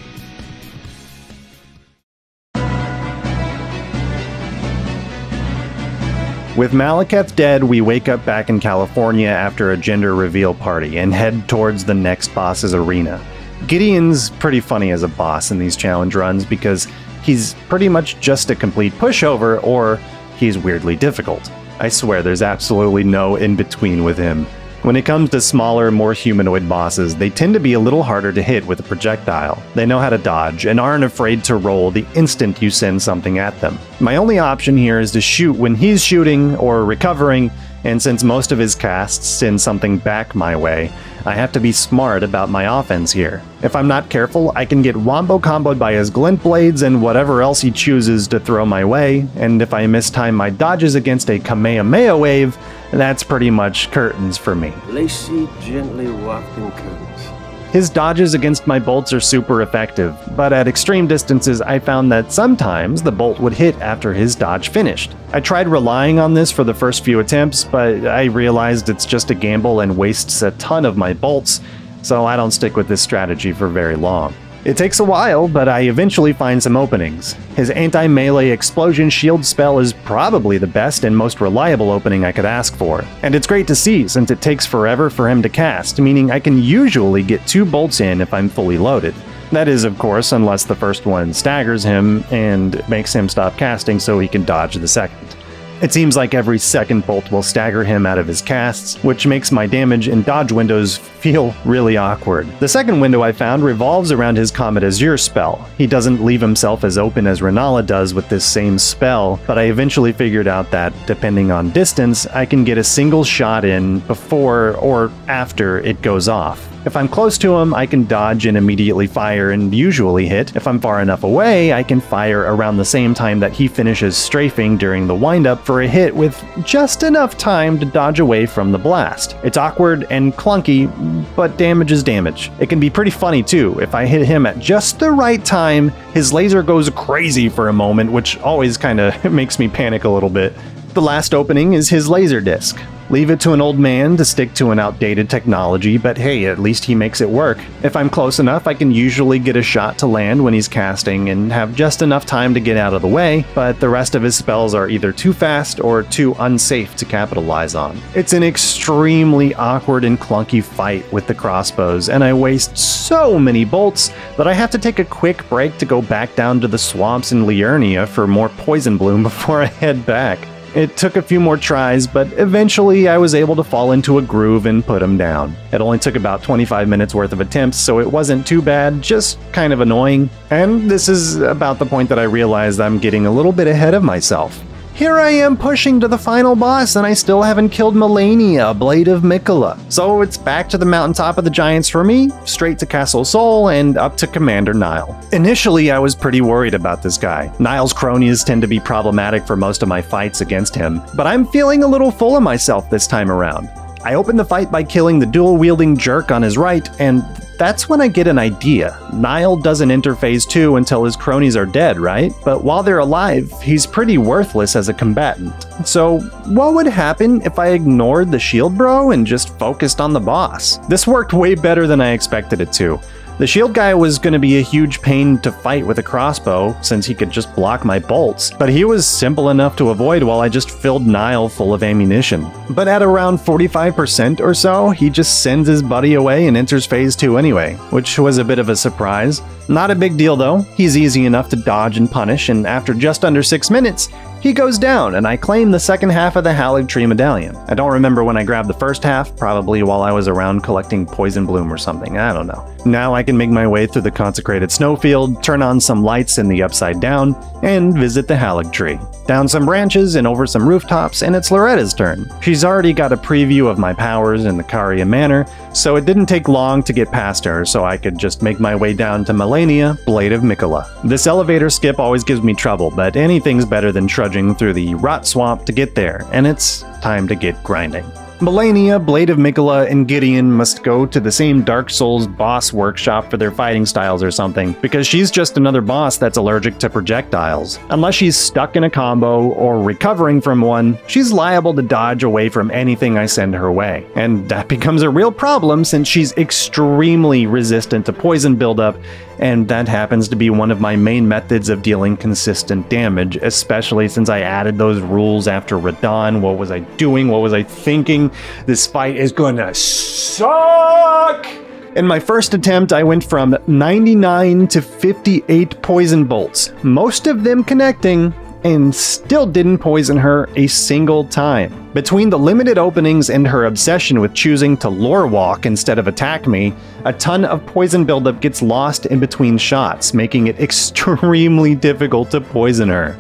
With Maliketh dead, we wake up back in California after a gender reveal party and head towards the next boss's arena. Gideon's pretty funny as a boss in these challenge runs because he's pretty much just a complete pushover, or he's weirdly difficult. I swear there's absolutely no in-between with him. When it comes to smaller, more humanoid bosses, they tend to be a little harder to hit with a projectile. They know how to dodge and aren't afraid to roll the instant you send something at them. My only option here is to shoot when he's shooting or recovering, and since most of his casts send something back my way, I have to be smart about my offense here. If I'm not careful, I can get wombo comboed by his glint blades and whatever else he chooses to throw my way, and if I mistime my dodges against a Kamehameha wave, that's pretty much curtains for me. Lacy gently wafting curtains. His dodges against my bolts are super effective, but at extreme distances I found that sometimes the bolt would hit after his dodge finished. I tried relying on this for the first few attempts, but I realized it's just a gamble and wastes a ton of my bolts, so I don't stick with this strategy for very long. It takes a while, but I eventually find some openings. His anti-melee explosion shield spell is probably the best and most reliable opening I could ask for. And it's great to see since it takes forever for him to cast, meaning I can usually get 2 bolts in if I'm fully loaded. That is, of course, unless the first one staggers him and makes him stop casting so he can dodge the second. It seems like every second bolt will stagger him out of his casts, which makes my damage and dodge windows feel really awkward. The second window I found revolves around his Comet Azure spell. He doesn't leave himself as open as Renala does with this same spell, but I eventually figured out that, depending on distance, I can get a single shot in before or after it goes off. If I'm close to him, I can dodge and immediately fire and usually hit. If I'm far enough away, I can fire around the same time that he finishes strafing during the windup for a hit with just enough time to dodge away from the blast. It's awkward and clunky, but damage is damage. It can be pretty funny too. If I hit him at just the right time, his laser goes crazy for a moment, which always kinda makes me panic a little bit. The last opening is his laser disc. Leave it to an old man to stick to an outdated technology, but hey, at least he makes it work. If I'm close enough, I can usually get a shot to land when he's casting and have just enough time to get out of the way, but the rest of his spells are either too fast or too unsafe to capitalize on. It's an extremely awkward and clunky fight with the crossbows, and I waste so many bolts that I have to take a quick break to go back down to the swamps in Liurnia for more poison bloom before I head back. It took a few more tries, but eventually I was able to fall into a groove and put him down. It only took about 25 minutes worth of attempts, so it wasn't too bad, just kind of annoying. And this is about the point that I realized I'm getting a little bit ahead of myself. Here I am pushing to the final boss and I still haven't killed Malenia, Blade of Miquella. So it's back to the mountaintop of the giants for me, straight to Castle Sol, and up to Commander Nile. Initially I was pretty worried about this guy. Nile's cronies tend to be problematic for most of my fights against him, but I'm feeling a little full of myself this time around. I open the fight by killing the dual-wielding jerk on his right, and that's when I get an idea. Nile doesn't enter phase 2 until his cronies are dead, right? But while they're alive, he's pretty worthless as a combatant. So what would happen if I ignored the shield bro and just focused on the boss? This worked way better than I expected it to. The shield guy was going to be a huge pain to fight with a crossbow, since he could just block my bolts, but he was simple enough to avoid while I just filled Nile full of ammunition. But at around 45% or so, he just sends his buddy away and enters phase 2 anyway, which was a bit of a surprise. Not a big deal though, he's easy enough to dodge and punish, and after just under 6 minutes, He goes down, and I claim the second half of the Haligtree medallion. I don't remember when I grabbed the first half, probably while I was around collecting Poison Bloom or something, I don't know. Now I can make my way through the consecrated snowfield, turn on some lights in the Upside Down, and visit the Haligtree. Down some branches and over some rooftops, and it's Loretta's turn. She's already got a preview of my powers in the Caria Manor, so it didn't take long to get past her, so I could just make my way down to Malenia, Blade of Miquella. This elevator skip always gives me trouble, but anything's better than trudging through the rot swamp to get there, and it's time to get grinding. Malenia, Blade of Miquella, and Gideon must go to the same Dark Souls boss workshop for their fighting styles or something, because she's just another boss that's allergic to projectiles. Unless she's stuck in a combo or recovering from one, she's liable to dodge away from anything I send her way. And that becomes a real problem since she's extremely resistant to poison buildup, and that happens to be one of my main methods of dealing consistent damage, especially since I added those rules after Radahn. What was I doing? What was I thinking? This fight is gonna suck! In my first attempt, I went from 99 to 58 poison bolts, most of them connecting, and still didn't poison her a single time. Between the limited openings and her obsession with choosing to lore walk instead of attack me, a ton of poison buildup gets lost in between shots, making it extremely difficult to poison her.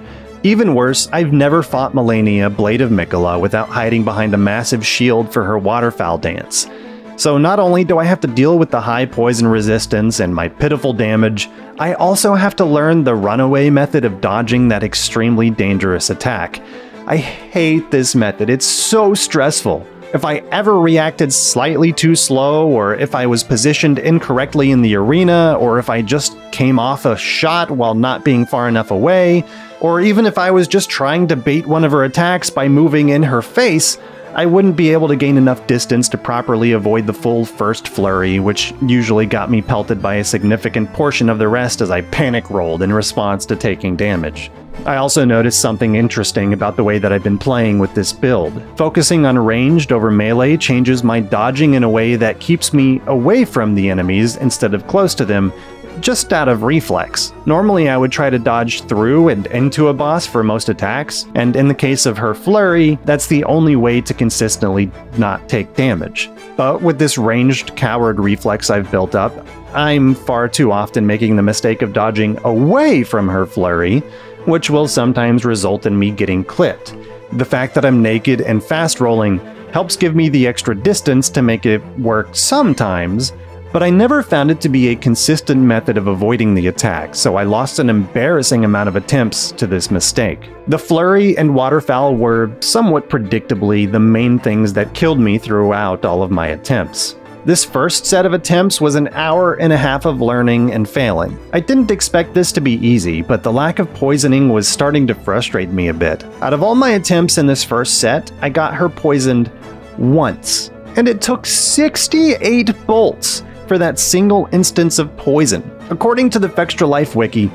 Even worse, I've never fought Malenia, Blade of Miquella, without hiding behind a massive shield for her waterfowl dance. So not only do I have to deal with the high poison resistance and my pitiful damage, I also have to learn the runaway method of dodging that extremely dangerous attack. I hate this method, it's so stressful. If I ever reacted slightly too slow, or if I was positioned incorrectly in the arena, or if I just came off a shot while not being far enough away, or even if I was just trying to bait one of her attacks by moving in her face, I wouldn't be able to gain enough distance to properly avoid the full first flurry, which usually got me pelted by a significant portion of the rest as I panic rolled in response to taking damage. I also noticed something interesting about the way that I've been playing with this build. Focusing on ranged over melee changes my dodging in a way that keeps me away from the enemies instead of close to them, just out of reflex. Normally I would try to dodge through and into a boss for most attacks, and in the case of her flurry, that's the only way to consistently not take damage. But with this ranged coward reflex I've built up, I'm far too often making the mistake of dodging away from her flurry, which will sometimes result in me getting clipped. The fact that I'm naked and fast rolling helps give me the extra distance to make it work sometimes, but I never found it to be a consistent method of avoiding the attack, so I lost an embarrassing amount of attempts to this mistake. The flurry and waterfowl were, somewhat predictably, the main things that killed me throughout all of my attempts. This first set of attempts was an hour and a half of learning and failing. I didn't expect this to be easy, but the lack of poisoning was starting to frustrate me a bit. Out of all my attempts in this first set, I got her poisoned once, and it took 68 bolts for that single instance of poison. According to the Fextra Life Wiki,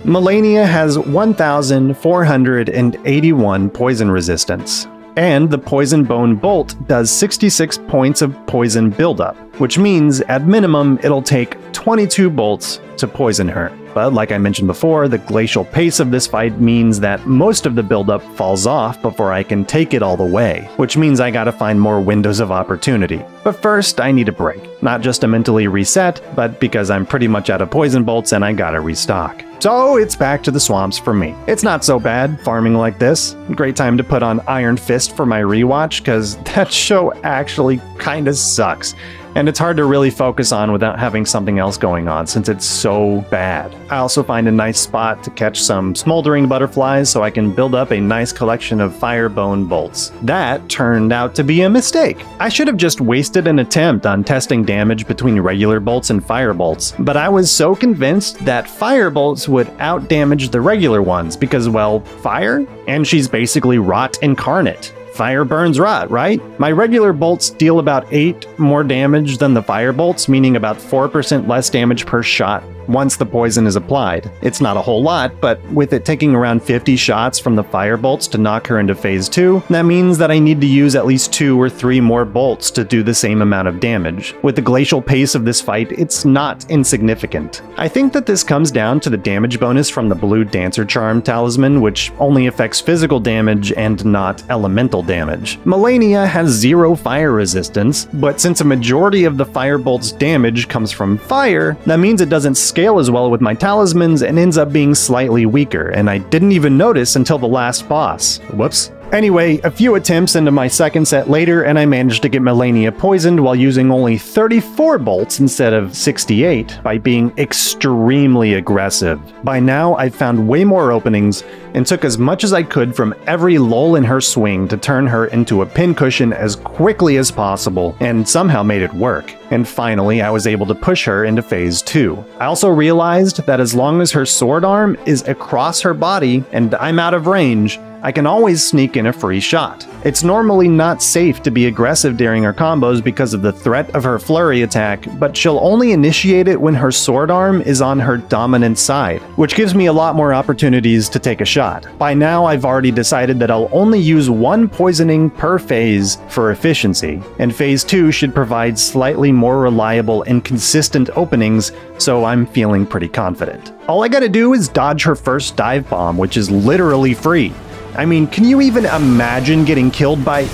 Malenia has 1,481 poison resistance. And the Poison Bone Bolt does 66 points of poison buildup, which means at minimum it'll take 22 bolts to poison her. But like I mentioned before, the glacial pace of this fight means that most of the buildup falls off before I can take it all the way, which means I gotta find more windows of opportunity. But first, I need a break. Not just to mentally reset, but because I'm pretty much out of poison bolts and I gotta restock. So it's back to the swamps for me. It's not so bad, farming like this. Great time to put on Iron Fist for my rewatch, cause that show actually kinda sucks. And it's hard to really focus on without having something else going on since it's so bad. I also find a nice spot to catch some smoldering butterflies so I can build up a nice collection of firebone bolts. That turned out to be a mistake. I should have just wasted an attempt on testing damage between regular bolts and fire bolts, but I was so convinced that fire bolts would outdamage the regular ones because, well, fire? And she's basically rot incarnate. Fire burns rot, right? My regular bolts deal about 8 more damage than the fire bolts, meaning about 4% less damage per shot once the poison is applied. It's not a whole lot, but with it taking around 50 shots from the fire bolts to knock her into phase 2, that means that I need to use at least 2 or 3 more bolts to do the same amount of damage. With the glacial pace of this fight, it's not insignificant. I think that this comes down to the damage bonus from the blue Dancer Charm talisman, which only affects physical damage and not elemental damage. Malenia has 0 fire resistance, but since a majority of the firebolt's damage comes from fire, that means it doesn't scale as well with my talismans and ends up being slightly weaker, and I didn't even notice until the last boss. Whoops. Anyway, a few attempts into my second set later, and I managed to get Malenia poisoned while using only 34 bolts instead of 68 by being extremely aggressive. By now, I've found way more openings and took as much as I could from every lull in her swing to turn her into a pincushion as quickly as possible, and somehow made it work. And finally, I was able to push her into phase 2. I also realized that as long as her sword arm is across her body and I'm out of range, I can always sneak in a free shot. It's normally not safe to be aggressive during her combos because of the threat of her flurry attack, but she'll only initiate it when her sword arm is on her dominant side, which gives me a lot more opportunities to take a shot. By now, I've already decided that I'll only use 1 poisoning per phase for efficiency, and phase 2 should provide slightly more reliable and consistent openings, so I'm feeling pretty confident. All I gotta do is dodge her first dive bomb, which is literally free. I mean, can you even imagine getting killed by...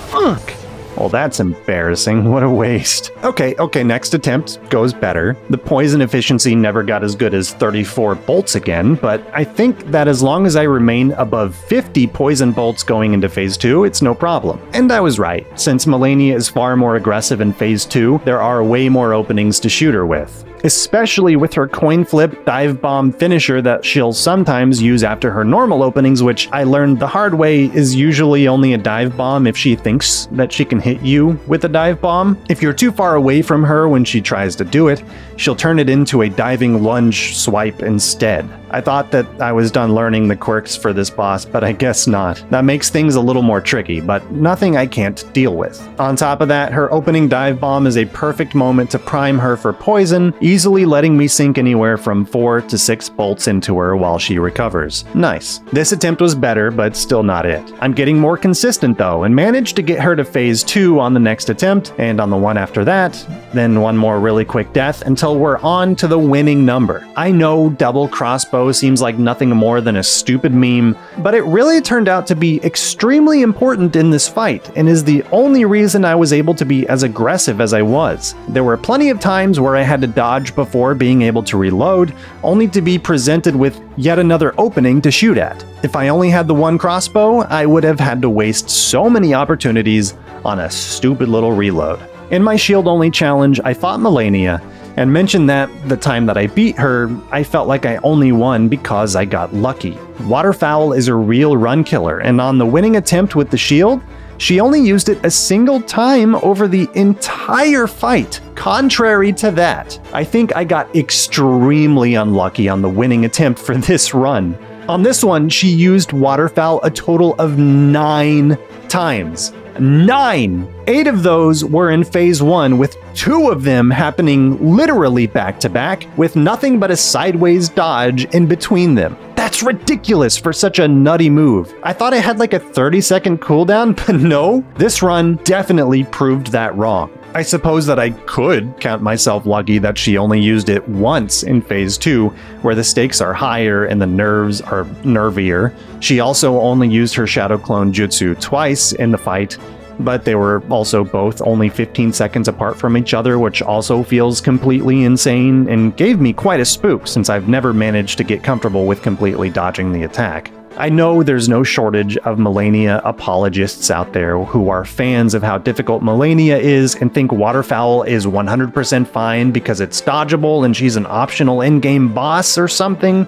Fuck! Well, that's embarrassing. What a waste. Okay, next attempt goes better. The poison efficiency never got as good as 34 bolts again, but I think that as long as I remain above 50 poison bolts going into phase 2, it's no problem. And I was right. Since Malenia is far more aggressive in phase 2, there are way more openings to shoot her with. Especially with her coin flip dive bomb finisher that she'll sometimes use after her normal openings, which I learned the hard way is usually only a dive bomb if she thinks that she can hit you with a dive bomb. If you're too far away from her when she tries to do it, she'll turn it into a diving lunge swipe instead. I thought that I was done learning the quirks for this boss, but I guess not. That makes things a little more tricky, but nothing I can't deal with. On top of that, her opening dive bomb is a perfect moment to prime her for poison, easily letting me sink anywhere from 4 to 6 bolts into her while she recovers. Nice. This attempt was better, but still not it. I'm getting more consistent though, and managed to get her to phase 2 on the next attempt, and on the one after that, then one more really quick death until we're on to the winning number. I know double crossbow seems like nothing more than a stupid meme, but it really turned out to be extremely important in this fight, and is the only reason I was able to be as aggressive as I was. There were plenty of times where I had to dodge before being able to reload, only to be presented with yet another opening to shoot at. If I only had the one crossbow, I would have had to waste so many opportunities on a stupid little reload. In my shield-only challenge, I fought Malenia, and mentioned that the time that I beat her, I felt like I only won because I got lucky. Waterfowl is a real run killer, and on the winning attempt with the shield, she only used it a single time over the entire fight. Contrary to that, I think I got extremely unlucky on the winning attempt for this run. On this one, she used Waterfowl a total of 9 times. 9! 8 of those were in phase 1, with 2 of them happening literally back to back, with nothing but a sideways dodge in between them. That's ridiculous for such a nutty move. I thought I had like a 30-second cooldown, but no, this run definitely proved that wrong. I suppose that I could count myself lucky that she only used it once in phase 2, where the stakes are higher and the nerves are nervier. She also only used her Shadow Clone Jutsu twice in the fight, but they were also both only 15 seconds apart from each other, which also feels completely insane and gave me quite a spook since I've never managed to get comfortable with completely dodging the attack. I know there's no shortage of Malenia apologists out there who are fans of how difficult Malenia is and think Waterfowl is 100% fine because it's dodgeable and she's an optional in-game boss or something,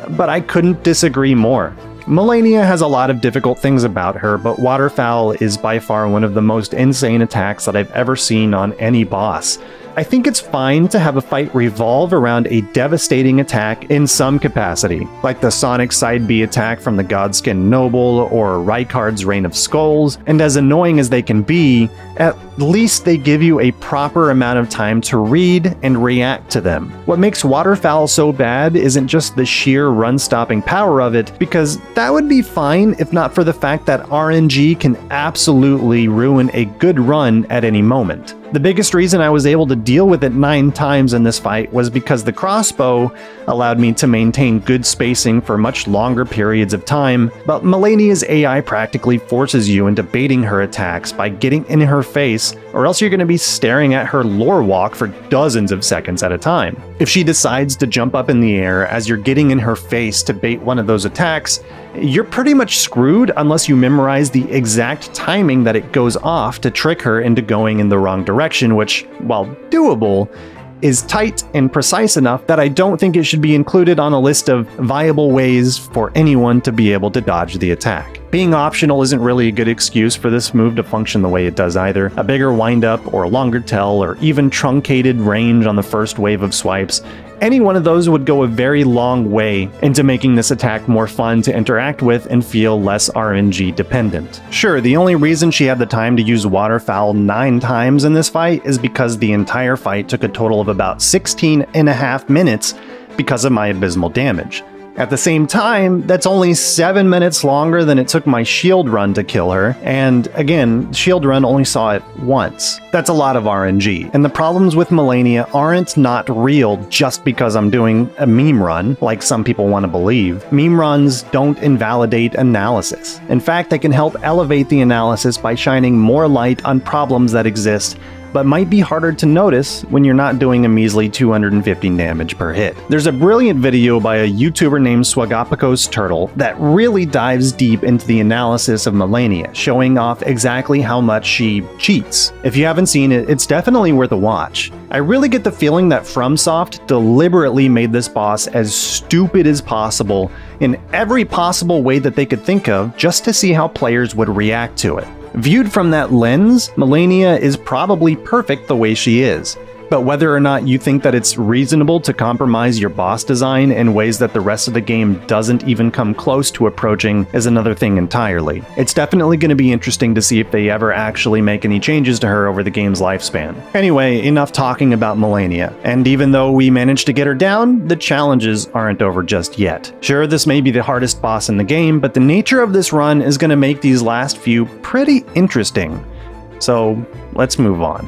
but I couldn't disagree more. Malenia has a lot of difficult things about her, but Waterfowl is by far one of the most insane attacks that I've ever seen on any boss. I think it's fine to have a fight revolve around a devastating attack in some capacity, like the Sonic Side B attack from the Godskin Noble or Rykard's Rain of Skulls, and as annoying as they can be, at least they give you a proper amount of time to read and react to them. What makes Waterfowl so bad isn't just the sheer run-stopping power of it, because that would be fine if not for the fact that RNG can absolutely ruin a good run at any moment. The biggest reason I was able to deal with it 9 times in this fight was because the crossbow allowed me to maintain good spacing for much longer periods of time, but Malenia's AI practically forces you into baiting her attacks by getting in her face, or else you're going to be staring at her lore walk for dozens of seconds at a time. If she decides to jump up in the air as you're getting in her face to bait one of those attacks, you're pretty much screwed unless you memorize the exact timing that it goes off to trick her into going in the wrong direction, which, while doable, is tight and precise enough that I don't think it should be included on a list of viable ways for anyone to be able to dodge the attack. Being optional isn't really a good excuse for this move to function the way it does either. A bigger windup, or a longer tell, or even truncated range on the first wave of swipes, any one of those would go a very long way into making this attack more fun to interact with and feel less RNG dependent. Sure, the only reason she had the time to use Waterfowl 9 times in this fight is because the entire fight took a total of about 16.5 minutes because of my abysmal damage. At the same time, that's only 7 minutes longer than it took my shield run to kill her, and again, shield run only saw it once. That's a lot of RNG, and the problems with Malenia aren't not real just because I'm doing a meme run, like some people want to believe. Meme runs don't invalidate analysis. In fact, they can help elevate the analysis by shining more light on problems that exist but might be harder to notice when you're not doing a measly 215 damage per hit. There's a brilliant video by a YouTuber named Swagopicos Turtle that really dives deep into the analysis of Malenia, showing off exactly how much she cheats. If you haven't seen it, it's definitely worth a watch. I really get the feeling that FromSoft deliberately made this boss as stupid as possible in every possible way that they could think of just to see how players would react to it. Viewed from that lens, Malenia is probably perfect the way she is. But whether or not you think that it's reasonable to compromise your boss design in ways that the rest of the game doesn't even come close to approaching is another thing entirely. It's definitely going to be interesting to see if they ever actually make any changes to her over the game's lifespan. Anyway, enough talking about Malenia. And even though we managed to get her down, the challenges aren't over just yet. Sure, this may be the hardest boss in the game, but the nature of this run is going to make these last few pretty interesting. So, let's move on.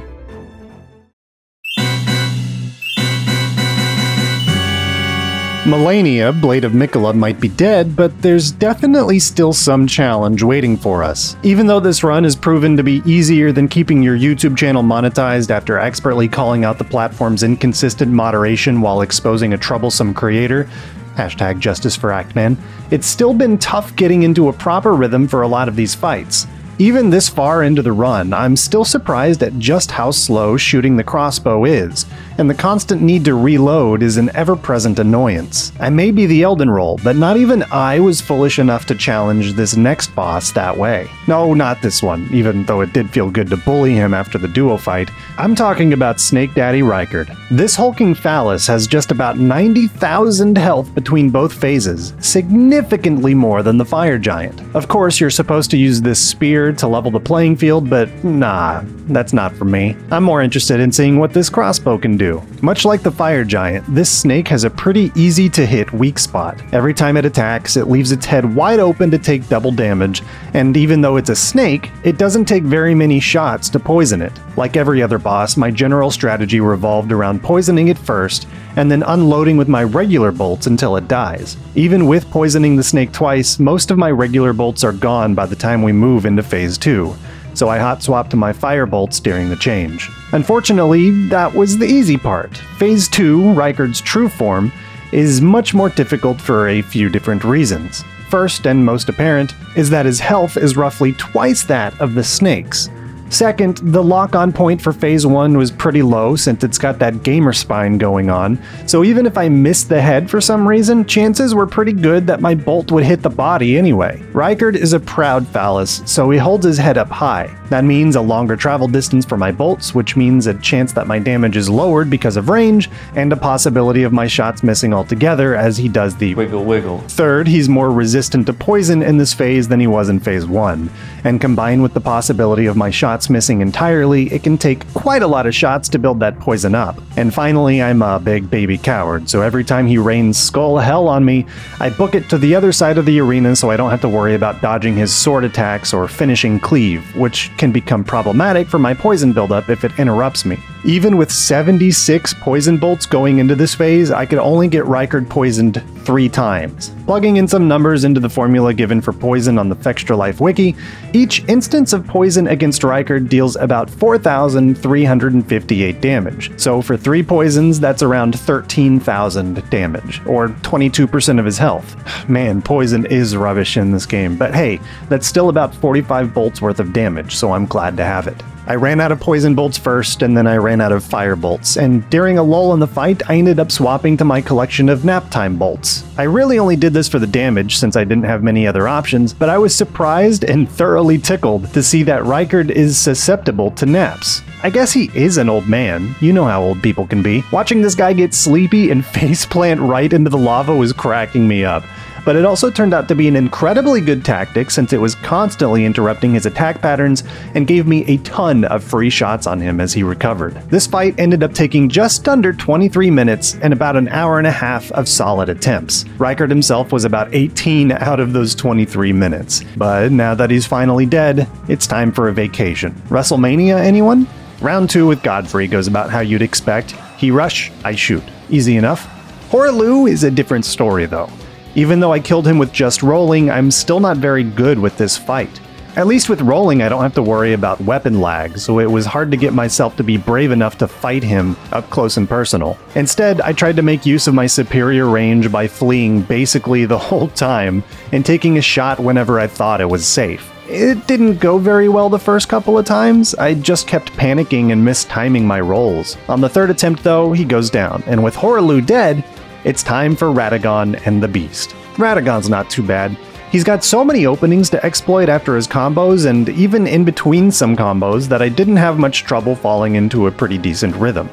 Malenia, Blade of Miquella, might be dead, but there's definitely still some challenge waiting for us. Even though this run is proven to be easier than keeping your YouTube channel monetized after expertly calling out the platform's inconsistent moderation while exposing a troublesome creator, hashtag Justice for Actman, it's still been tough getting into a proper rhythm for a lot of these fights. Even this far into the run, I'm still surprised at just how slow shooting the crossbow is, and the constant need to reload is an ever-present annoyance. I may be the Elden Roll, but not even I was foolish enough to challenge this next boss that way. No, not this one, even though it did feel good to bully him after the duo fight. I'm talking about Snake Daddy Rykard. This hulking phallus has just about 90,000 health between both phases, significantly more than the Fire Giant. Of course, you're supposed to use this spear to level the playing field, but nah, that's not for me. I'm more interested in seeing what this crossbow can do. Much like the Fire Giant, this snake has a pretty easy to hit weak spot. Every time it attacks, it leaves its head wide open to take double damage, and even though it's a snake, it doesn't take very many shots to poison it. Like every other boss, my general strategy revolved around poisoning it first, and then unloading with my regular bolts until it dies. Even with poisoning the snake twice, most of my regular bolts are gone by the time we move into Phase 2, so I hot swapped to my fire bolts during the change. Unfortunately, that was the easy part. Phase 2, Rykard's true form, is much more difficult for a few different reasons. First, and most apparent, is that his health is roughly twice that of the snake's. Second, the lock-on point for Phase 1 was pretty low since it's got that gamer spine going on, so even if I missed the head for some reason, chances were pretty good that my bolt would hit the body anyway. Rykard is a proud phallus, so he holds his head up high. That means a longer travel distance for my bolts, which means a chance that my damage is lowered because of range, and a possibility of my shots missing altogether as he does the Wiggle wiggle. Third, he's more resistant to poison in this phase than he was in phase 1, and combined with the possibility of my shots missing entirely, it can take quite a lot of shots to build that poison up. And finally, I'm a big baby coward, so every time he rains skull hell on me, I book it to the other side of the arena so I don't have to worry about dodging his sword attacks or finishing cleave, which can become problematic for my poison buildup if it interrupts me. Even with 76 poison bolts going into this phase, I could only get Rykard poisoned 3 times. Plugging in some numbers into the formula given for poison on the Fextra Life wiki, each instance of poison against Rykard deals about 4,358 damage. So for 3 poisons, that's around 13,000 damage, or 22% of his health. Man, poison is rubbish in this game, but hey, that's still about 45 bolts worth of damage, so I'm glad to have it. I ran out of poison bolts first, and then I ran out of fire bolts, and during a lull in the fight, I ended up swapping to my collection of nap time bolts. I really only did this for the damage since I didn't have many other options, but I was surprised and thoroughly tickled to see that Rykard is susceptible to naps. I guess he is an old man. You know how old people can be. Watching this guy get sleepy and faceplant right into the lava was cracking me up. But it also turned out to be an incredibly good tactic since it was constantly interrupting his attack patterns and gave me a ton of free shots on him as he recovered. This fight ended up taking just under 23 minutes and about an hour and a half of solid attempts. Rykard himself was about 18 out of those 23 minutes. But now that he's finally dead, it's time for a vacation. WrestleMania, anyone? Round 2 with Godfrey goes about how you'd expect. He rush, I shoot. Easy enough. Hoarah is a different story though. Even though I killed him with just rolling, I'm still not very good with this fight. At least with rolling, I don't have to worry about weapon lag, so it was hard to get myself to be brave enough to fight him up close and personal. Instead, I tried to make use of my superior range by fleeing basically the whole time and taking a shot whenever I thought it was safe. It didn't go very well the first couple of times. I just kept panicking and mistiming my rolls. On the 3rd attempt though, he goes down, and with Hoarah dead, it's time for Radagon and the Beast. Radagon's not too bad. He's got so many openings to exploit after his combos and even in between some combos that I didn't have much trouble falling into a pretty decent rhythm.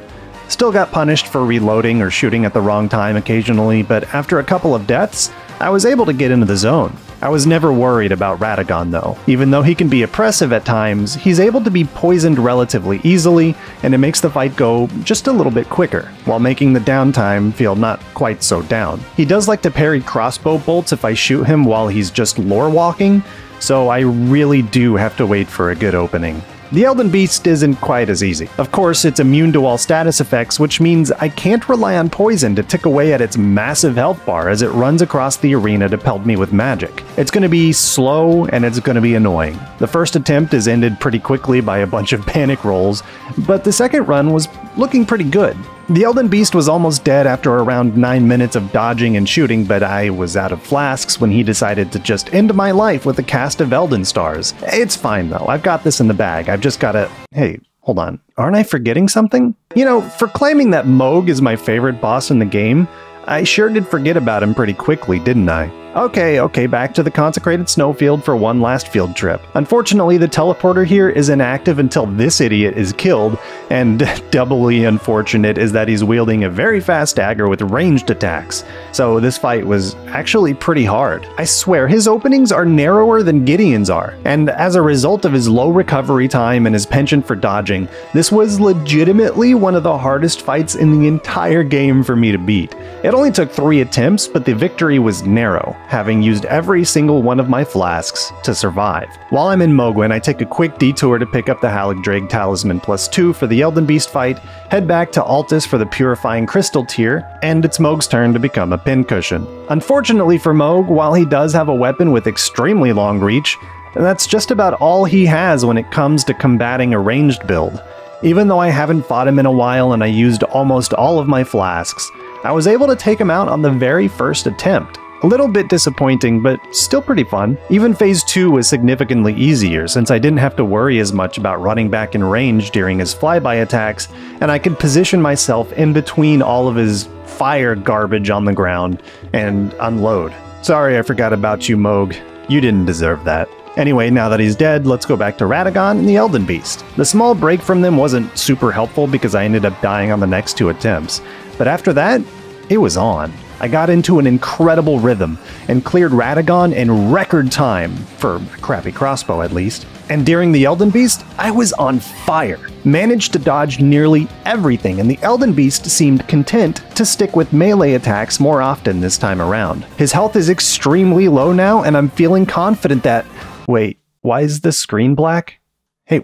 Still got punished for reloading or shooting at the wrong time occasionally, but after a couple of deaths, I was able to get into the zone. I was never worried about Radagon though. Even though he can be oppressive at times, he's able to be poisoned relatively easily, and it makes the fight go just a little bit quicker, while making the downtime feel not quite so down. He does like to parry crossbow bolts if I shoot him while he's just lore walking, so I really do have to wait for a good opening. The Elden Beast isn't quite as easy. Of course, it's immune to all status effects, which means I can't rely on poison to tick away at its massive health bar as it runs across the arena to pelt me with magic. It's going to be slow and it's going to be annoying. The first attempt is ended pretty quickly by a bunch of panic rolls, but the second run was looking pretty good. The Elden Beast was almost dead after around 9 minutes of dodging and shooting, but I was out of flasks when he decided to just end my life with a cast of Elden Stars. It's fine though, I've got this in the bag. I've just gotta... Hey, hold on. Aren't I forgetting something? You know, for claiming that Mohg is my favorite boss in the game, I sure did forget about him pretty quickly, didn't I? Okay, back to the consecrated snowfield for one last field trip. Unfortunately, the teleporter here is inactive until this idiot is killed, and doubly unfortunate is that he's wielding a very fast dagger with ranged attacks. So this fight was actually pretty hard. I swear, his openings are narrower than Gideon's are, and as a result of his low recovery time and his penchant for dodging, this was legitimately one of the hardest fights in the entire game for me to beat. It only took 3 attempts, but the victory was narrow, having used every single one of my flasks to survive. While I'm in Mohgwyn, I take a quick detour to pick up the Haligdraig Talisman +2 for the Elden Beast fight, head back to Altus for the Purifying Crystal tier, and it's Mohg's turn to become a pincushion. Unfortunately for Mohg, while he does have a weapon with extremely long reach, that's just about all he has when it comes to combating a ranged build. Even though I haven't fought him in a while and I used almost all of my flasks, I was able to take him out on the very first attempt. A little bit disappointing, but still pretty fun. Even phase 2 was significantly easier since I didn't have to worry as much about running back in range during his flyby attacks, and I could position myself in between all of his fire garbage on the ground and unload. Sorry I forgot about you, Mohg. You didn't deserve that. Anyway, now that he's dead, let's go back to Radagon and the Elden Beast. The small break from them wasn't super helpful because I ended up dying on the next 2 attempts, but after that, it was on. I got into an incredible rhythm and cleared Radagon in record time, for a crappy crossbow at least. And during the Elden Beast, I was on fire. Managed to dodge nearly everything, and the Elden Beast seemed content to stick with melee attacks more often this time around. His health is extremely low now, and I'm feeling confident that... Wait, why is the screen black? Hey,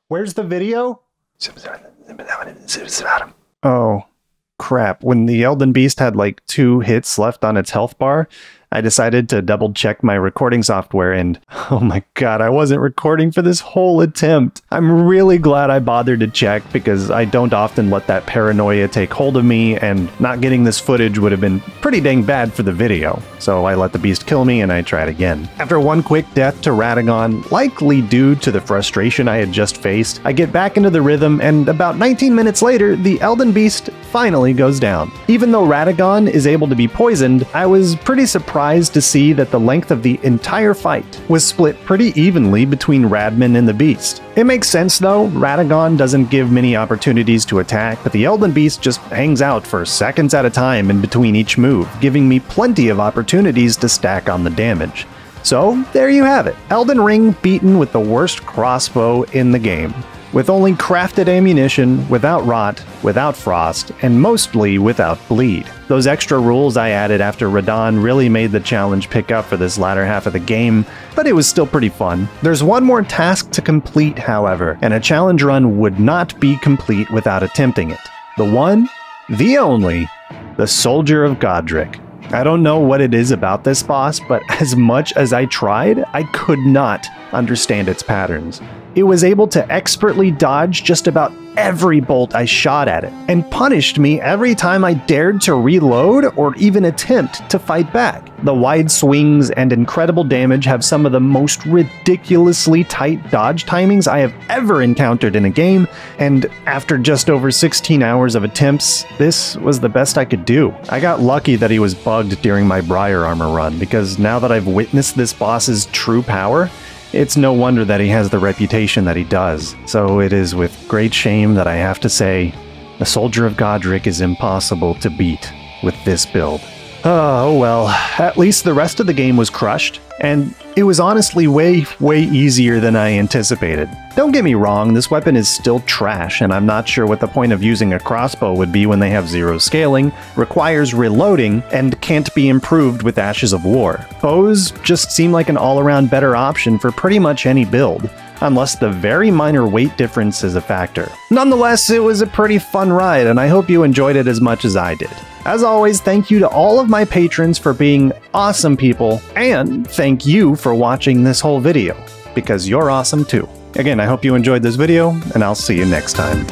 where's the video? Oh. Crap, when the Elden Beast had like 2 hits left on its health bar, I decided to double check my recording software and, oh my god, I wasn't recording for this whole attempt. I'm really glad I bothered to check because I don't often let that paranoia take hold of me, and not getting this footage would have been pretty dang bad for the video. So I let the beast kill me and I tried again. After one quick death to Radagon, likely due to the frustration I had just faced, I get back into the rhythm, and about 19 minutes later, the Elden Beast finally goes down. Even though Radagon is able to be poisoned, I was pretty surprised to see that the length of the entire fight was split pretty evenly between Radman and the Beast. It makes sense though, Radagon doesn't give many opportunities to attack, but the Elden Beast just hangs out for seconds at a time in between each move, giving me plenty of opportunities to stack on the damage. So there you have it, Elden Ring beaten with the worst crossbow in the game. With only crafted ammunition, without rot, without frost, and mostly without bleed. Those extra rules I added after Radahn really made the challenge pick up for this latter half of the game, but it was still pretty fun. There's one more task to complete, however, and a challenge run would not be complete without attempting it. The one, the only, the Soldier of Godrick. I don't know what it is about this boss, but as much as I tried, I could not understand its patterns. It was able to expertly dodge just about every bolt I shot at it, and punished me every time I dared to reload or even attempt to fight back. The wide swings and incredible damage have some of the most ridiculously tight dodge timings I have ever encountered in a game, and after just over 16 hours of attempts, this was the best I could do. I got lucky that he was bugged during my Briar Armor run, because now that I've witnessed this boss's true power, it's no wonder that he has the reputation that he does. So it is with great shame that I have to say, the Soldier of Godrick is impossible to beat with this build. Oh well, at least the rest of the game was crushed, and it was honestly way easier than I anticipated. Don't get me wrong, this weapon is still trash, and I'm not sure what the point of using a crossbow would be when they have 0 scaling, requires reloading, and can't be improved with Ashes of War. Bows just seem like an all-around better option for pretty much any build, unless the very minor weight difference is a factor. Nonetheless, it was a pretty fun ride, and I hope you enjoyed it as much as I did. As always, thank you to all of my patrons for being awesome people, and thank you for watching this whole video, because you're awesome too. Again, I hope you enjoyed this video, and I'll see you next time.